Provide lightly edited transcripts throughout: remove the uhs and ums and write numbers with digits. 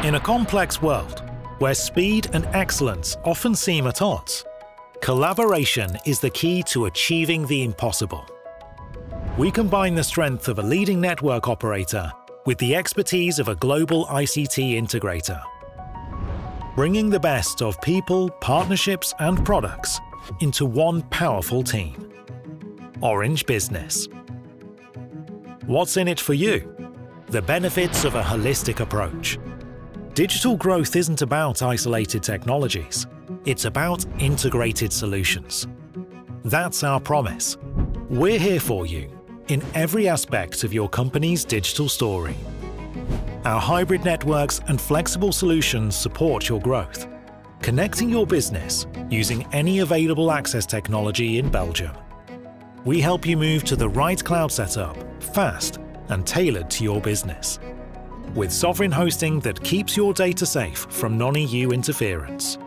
In a complex world, where speed and excellence often seem at odds, collaboration is the key to achieving the impossible. We combine the strength of a leading network operator with the expertise of a global ICT integrator, bringing the best of people, partnerships, and products into one powerful team. Orange Business. What's in it for you? The benefits of a holistic approach. Digital growth isn't about isolated technologies. It's about integrated solutions. That's our promise. We're here for you in every aspect of your company's digital story. Our hybrid networks and flexible solutions support your growth, connecting your business using any available access technology in Belgium. We help you move to the right cloud setup, fast and tailored to your business, with sovereign hosting that keeps your data safe from non-EU interference.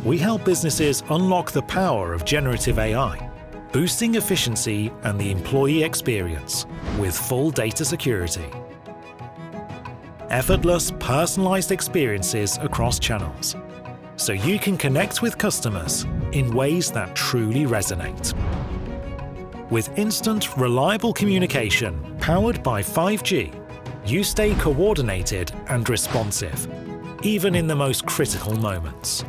We help businesses unlock the power of generative AI, boosting efficiency and the employee experience with full data security. Effortless, personalized experiences across channels, so you can connect with customers in ways that truly resonate. With instant, reliable communication powered by 5G, you stay coordinated and responsive, even in the most critical moments.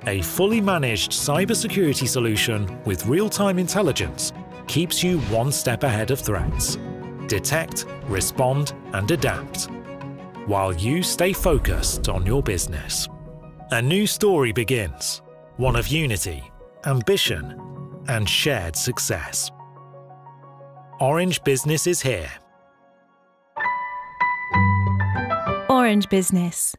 A fully managed cybersecurity solution with real-time intelligence keeps you one step ahead of threats. Detect, respond, and adapt, while you stay focused on your business. A new story begins, one of unity, ambition, and shared success. Orange Business is here. Orange Business.